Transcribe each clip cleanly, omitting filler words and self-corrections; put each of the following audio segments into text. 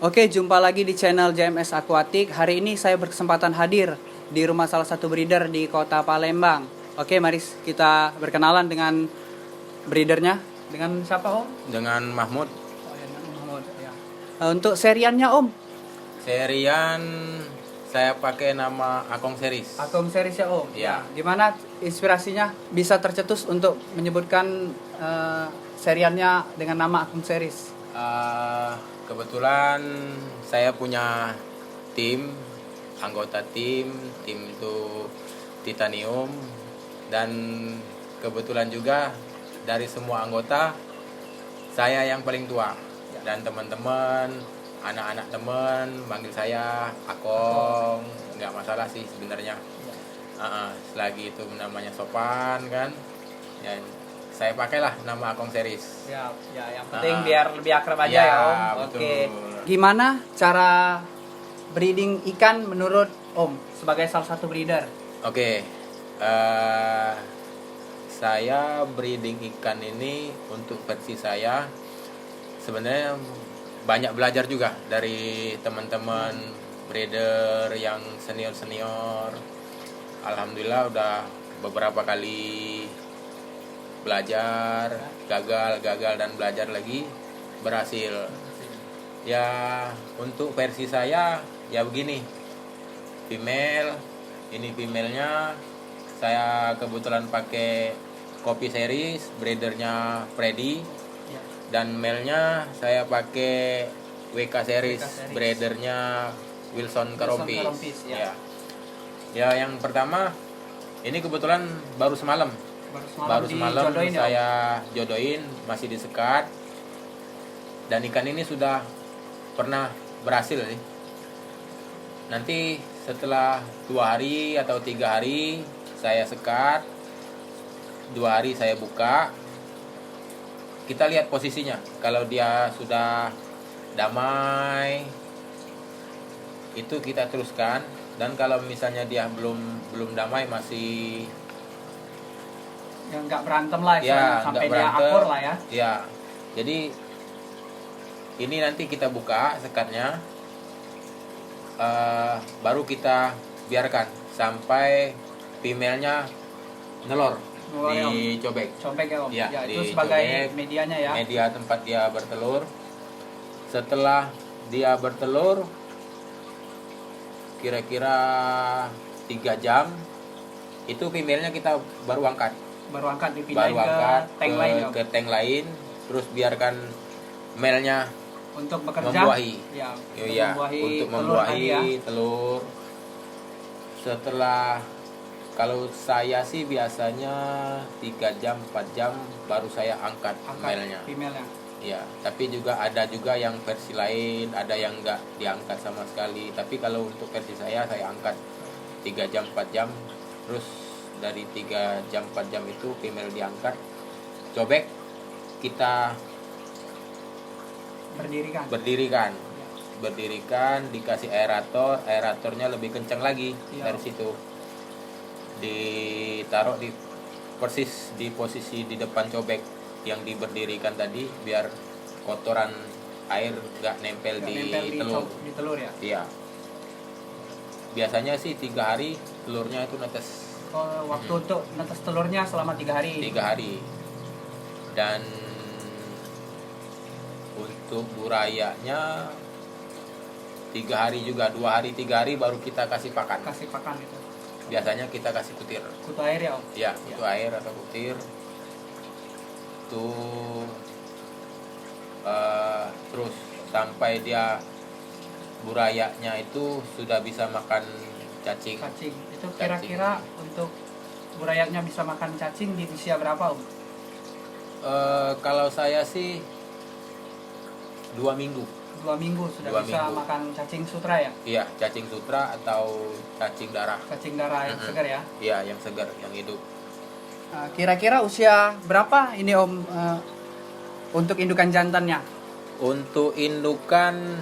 Oke, jumpa lagi di channel JMS Aquatic. Hari ini saya berkesempatan hadir di rumah salah satu breeder di kota Palembang. Oke, mari kita berkenalan dengan breedernya. Dengan siapa, Om? Dengan Mahmud. Oh, ya, dengan Mahmud. Ya. Untuk seriannya, Om? Serian saya pakai nama Akong Series. Akong Series ya, Om? Ya. Gimana inspirasinya bisa tercetus untuk menyebutkan seriannya dengan nama Akong Series? Kebetulan saya punya tim, anggota tim itu Titanium, dan kebetulan juga dari semua anggota saya yang paling tua, dan teman-teman, anak-anak teman manggil saya Akong, nggak masalah sih sebenarnya. Selagi itu namanya sopan kan, ya, saya pakailah nama Akong Series. Ya, yang penting biar lebih akrab aja ya, Om. Betul. Oke. Gimana cara breeding ikan menurut Om sebagai salah satu breeder? Oke. Saya breeding ikan ini untuk versi saya sebenarnya banyak belajar juga dari teman-teman breeder yang senior-senior. Alhamdulillah udah beberapa kali belajar, gagal dan belajar lagi, berhasil. Ya, untuk versi saya ya begini. Female, ini femalenya saya kebetulan pakai Copy Series, breedernya Freddy. Dan male-nya saya pakai WK Series, breedernya Wilson Karompis. Ya, yang pertama ini kebetulan baru semalam saya jodohin, masih disekat, dan ikan ini sudah pernah berhasil nih. Nanti setelah 2 hari atau 3 hari saya sekat, 2 hari saya buka, kita lihat posisinya. Kalau dia sudah damai, itu kita teruskan, dan kalau misalnya dia belum damai, masih yang nggak berantem lah ya, sampai dia akur lah ya. Ya, jadi ini nanti kita buka sekatnya, baru kita biarkan sampai femalenya nelor di cobek ya, Om. Ya, itu sebagai cobek, medianya ya. media tempat dia bertelur. Setelah dia bertelur kira-kira 3 jam, itu femalenya kita baru angkat dipindahin ke tank lain, terus biarkan male-nya untuk bekerja, membuahi. Untuk membuahi telur. Setelah, kalau saya sih biasanya 3 jam 4 jam baru saya angkat male-nya. Female-nya. Ya, tapi ada juga yang versi lain, ada yang enggak diangkat sama sekali. Tapi kalau untuk versi saya angkat 3 jam 4 jam, terus dari 3 jam 4 jam itu female diangkat, cobek kita berdirikan, dikasih aeratornya lebih kencang lagi. Dari situ ditaruh persis di posisi di depan cobek yang diberdirikan tadi, biar kotoran air nggak nempel di telur ya. Iya, biasanya sih 3 hari telurnya itu netes. Waktu untuk netes telurnya selama 3 hari. 3 hari. Dan untuk burayanya 3 hari juga, 2 hari 3 hari baru kita kasih pakan itu. Biasanya kita kasih kutir. Kutu air ya, Om? Ya, kutu air atau kutir. Tuh, terus sampai dia burayanya itu sudah bisa makan cacing. Itu kira-kira untuk burayanya bisa makan cacing di usia berapa, Om? Kalau saya sih 2 minggu. 2 minggu sudah bisa makan cacing sutra ya? Iya, cacing sutra atau cacing darah. Cacing darah yang segar ya? Iya, yang segar, yang hidup. Kira-kira usia berapa ini, Om, untuk indukan jantannya? Untuk indukan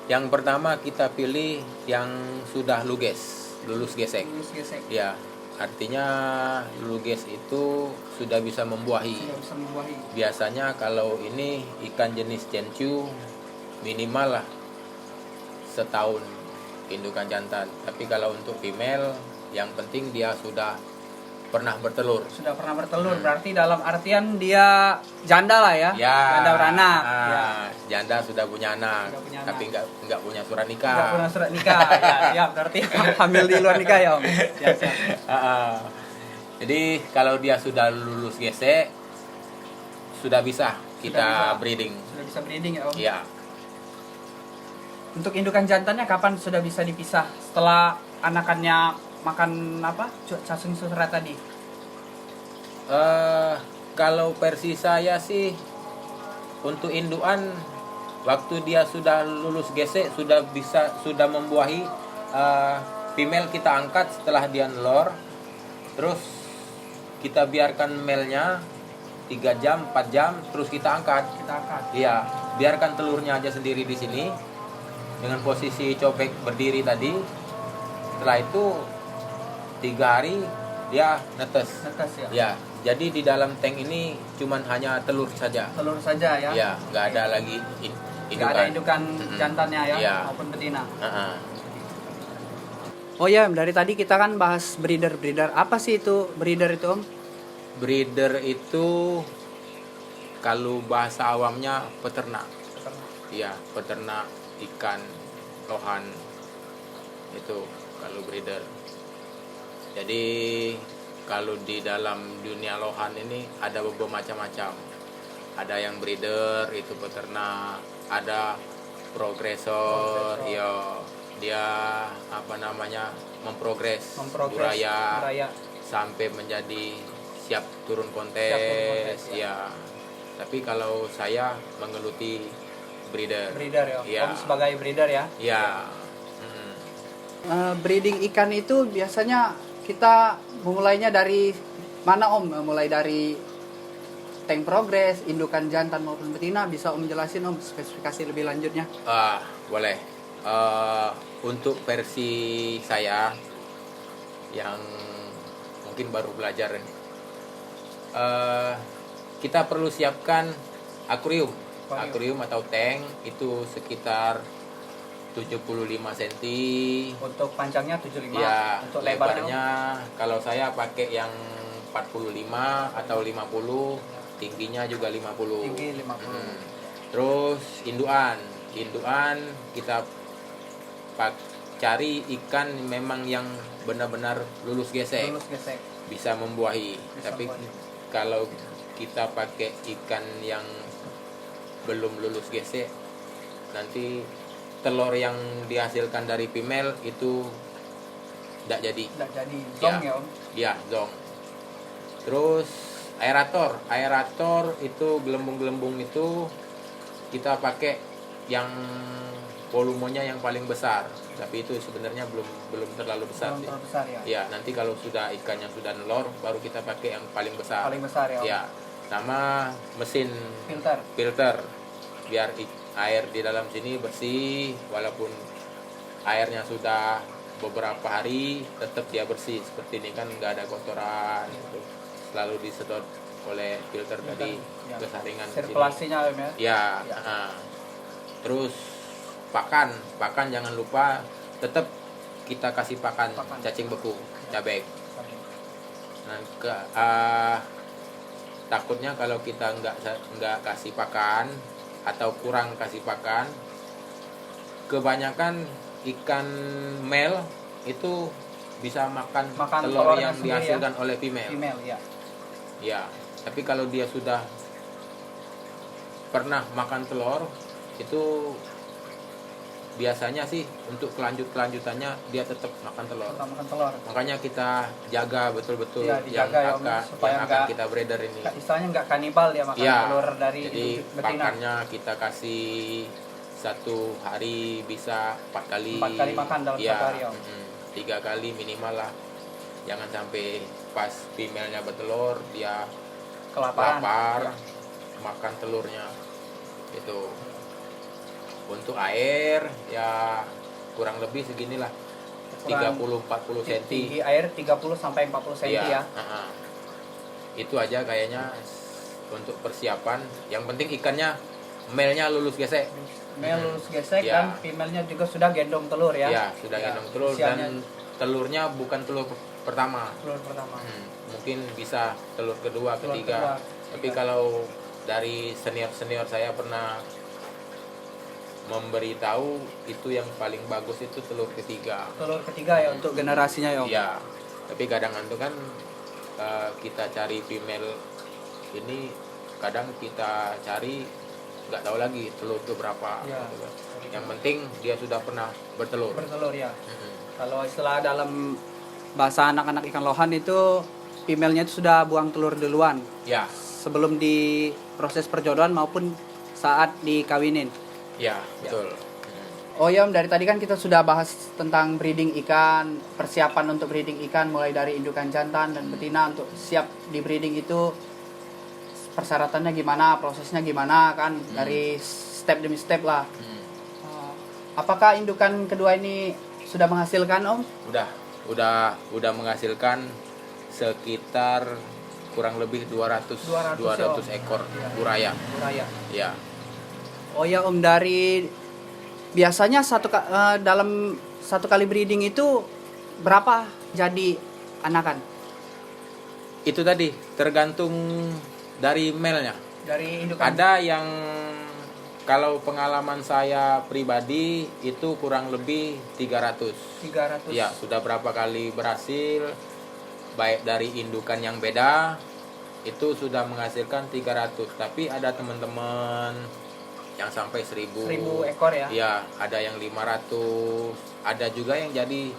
yang pertama kita pilih yang sudah lulus gesek. Ya, artinya lulus itu sudah bisa membuahi. Biasanya kalau ini ikan jenis cencu minimal lah setahun indukan jantan. Tapi kalau untuk female, yang penting dia sudah pernah bertelur. Sudah pernah bertelur, berarti dalam artian dia janda lah ya? Ya. Janda beranak. Ya. Janda sudah punya anak, Sudah punya tapi anak. nggak punya surat nikah. Nggak punya surat nikah. Ya, berarti hamil di luar nikah ya Om. Siap, siap. Jadi kalau dia sudah lulus GC, sudah bisa kita bisa. breeding. Sudah bisa breeding ya Om. Ya. Untuk indukan jantannya kapan sudah bisa dipisah? Setelah anakannya makan apa? Cacing sutra tadi. Kalau versi saya sih untuk indukan waktu dia sudah lulus GC sudah membuahi, female kita angkat setelah dia nelor, terus kita biarkan male-nya 3 jam 4 jam terus kita angkat. Kita angkat. Iya, biarkan telurnya aja sendiri di sini dengan posisi cobek berdiri tadi. Setelah itu 3 hari dia netes. Netes ya. Ya, jadi di dalam tank ini cuman hanya telur saja. Telur saja ya. Ya, nggak ada lagi Nggak ada indukan jantannya ya, Iya. maupun betina. Uh-uh. Oh ya, dari tadi kita kan bahas breeder. Apa sih itu breeder itu Om? Breeder itu kalau bahasa awamnya peternak. Iya, peternak ikan lohan itu kalau breeder. Jadi kalau di dalam dunia lohan ini ada beberapa macam-macam. Ada yang breeder itu peternak, ada progresor, ya dia apa namanya memprogres buraya sampai menjadi siap turun kontes, ya. Tapi kalau saya menggeluti breeder. Breeder ya. Ya. Om sebagai breeder ya. Ya. Breeding ikan itu biasanya kita memulainya dari mana Om? Mulai dari tank progres, indukan jantan maupun betina, bisa Om jelasin Om spesifikasi lebih lanjutnya? Boleh. Untuk versi saya yang mungkin baru belajar, kita perlu siapkan akuarium atau tank itu sekitar 75 cm. Untuk panjangnya 75, Ya, untuk lebarnya kalau saya pakai yang 45 atau 50, tingginya juga 50. tinggi 50. Terus indukan kita cari ikan memang yang benar-benar lulus gesek, Lulus gesek. bisa membuahi. Bisa Tapi membuahi. kalau kita pakai ikan yang belum lulus gesek, nanti telur yang dihasilkan dari female itu tidak jadi. Tidak jadi zong ya Om. Ya, zong. Terus aerator itu gelembung-gelembung itu kita pakai yang volumenya yang paling besar, tapi itu sebenarnya belum terlalu besar Belum sih. terlalu besar ya. Ya, nanti kalau sudah ikannya sudah nelor baru kita pakai yang paling besar. Paling besar ya Om. Ya, sama mesin Filter. biar air di dalam sini bersih, walaupun airnya sudah beberapa hari tetap dia bersih. Seperti ini kan nggak ada kotoran, gitu. Selalu disedot oleh filter tadi Ya. ke saringan ke sini. Sirkulasinya Om ya. Ya, Ya. terus pakan jangan lupa tetap kita kasih pakan cacing beku, cabai. Nah, takutnya kalau kita nggak kasih pakan atau kurang kasih pakan, kebanyakan ikan male itu bisa makan telur telurnya yang sendiri dihasilkan oleh female. Female ya. Ya, tapi kalau dia sudah pernah makan telur, itu biasanya sih untuk kelanjutannya dia tetap makan telur. Tetap makan telur. Makanya kita jaga betul-betul Ya, dijaga ya, Om, supaya yang akan nggak- kita breeder ini. Istilahnya nggak kanibal dia makan Ya, telur dari jadi induk betina. pakannya kita kasih satu hari bisa 4 kali. 4 kali makan dalam Ya, satu hari, Om. 3 kali minimal lah. Jangan sampai pas female-nya bertelur dia Kelaparan. lapar Ya. makan telurnya. Itu. Untuk air ya kurang lebih seginilah. 30-40 cm. Tinggi air 30 sampai 40 cm ya. Itu aja kayaknya untuk persiapan. Yang penting ikannya male-nya lulus gesek. male lulus gesek Ya. dan female-nya juga sudah gendong telur ya. Ya, sudah Ya, gendong telur usianya dan telurnya bukan telur pertama. telur pertama. Mungkin bisa telur kedua, Telur ketiga. kedua, Tapi kalau dari senior-senior saya pernah memberitahu itu yang paling bagus itu telur ketiga. Telur ketiga ya untuk generasinya ya Om. Iya. Tapi kadang itu kan kita cari female ini kadang kita cari nggak tahu lagi telur itu berapa. Ya. Gitu kan. Yang penting dia sudah pernah bertelur. Bertelur ya. Mhm. Kalau istilah dalam bahasa anak-anak ikan lohan itu female-nya itu sudah buang telur duluan Ya, sebelum di proses perjodohan maupun saat dikawinin. ya, betul. Oh ya Om, dari tadi kan kita sudah bahas tentang breeding ikan, persiapan untuk breeding ikan mulai dari indukan jantan dan betina untuk siap di breeding itu persyaratannya gimana, prosesnya gimana kan dari step demi step lah. Mhm. Apakah indukan kedua ini sudah menghasilkan Om? Udah menghasilkan sekitar kurang lebih 200 200 ya, ekor Iya. buraya. Buraya. Ya. Oh ya Om, dari biasanya dalam satu kali breeding itu berapa jadi anakan? Itu tadi tergantung dari male-nya. Dari indukan Ada yang kalau pengalaman saya pribadi itu kurang lebih 300. 300. Ya, sudah berapa kali berhasil baik dari indukan yang beda itu sudah menghasilkan 300. Tapi ada teman-teman yang sampai 1000. 1000 ekor ya. Iya, ada yang 500, ada juga yang jadi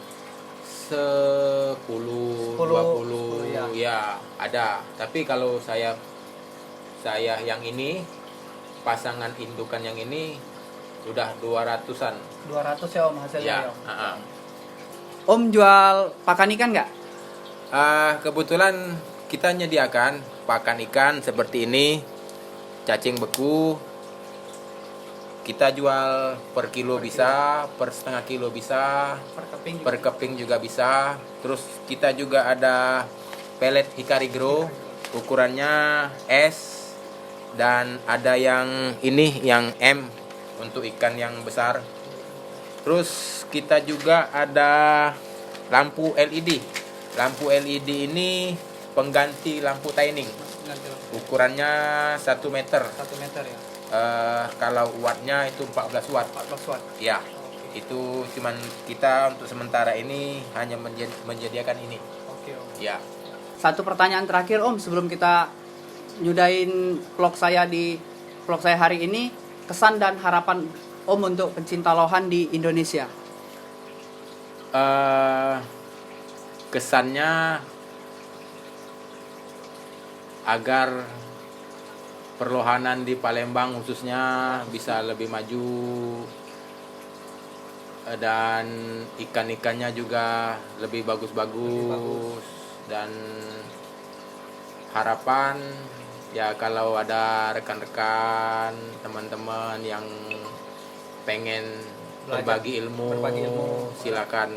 10, 20, ya. ya ada. Tapi kalau saya yang ini pasangan indukan yang ini udah 200-an. 200 ya Om hasilnya Ya, ya. Om. uh-uh. Om jual pakan ikan nggak? Kebetulan kita menyediakan pakan ikan seperti ini, cacing beku. Kita jual per kilo bisa, per setengah kilo bisa, Per keping juga. per keping juga bisa. Terus kita juga ada pelet Hikari Grow, ukurannya S, dan ada yang ini yang M untuk ikan yang besar. Terus kita juga ada lampu LED. Lampu LED ini pengganti lampu tining. Ukurannya 1 meter. 1 meter ya. Kalau wattnya itu 14 watt. 14 watt. Ya, itu cuman kita untuk sementara ini hanya menyediakan ini. Oke Om. Ya. Satu pertanyaan terakhir Om sebelum kita nyudahin vlog saya hari ini, kesan dan harapan Om untuk pencinta lohan di Indonesia. Kesannya agar perlohanan di Palembang khususnya bisa lebih maju dan ikan-ikannya juga lebih bagus-bagus, dan harapan ya kalau ada rekan-rekan teman-teman yang pengen berbagi ilmu, silakan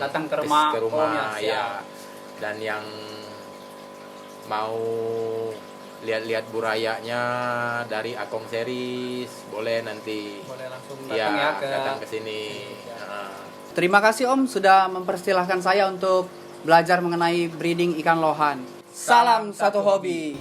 datang ke rumah Om ya. Dan yang mau lihat-lihat burayanya dari Akong Series boleh nanti boleh langsung ya, datang datang ke sini. Terima kasih Om sudah mempersilahkan saya untuk belajar mengenai breeding ikan lohan. Salam satu hobi.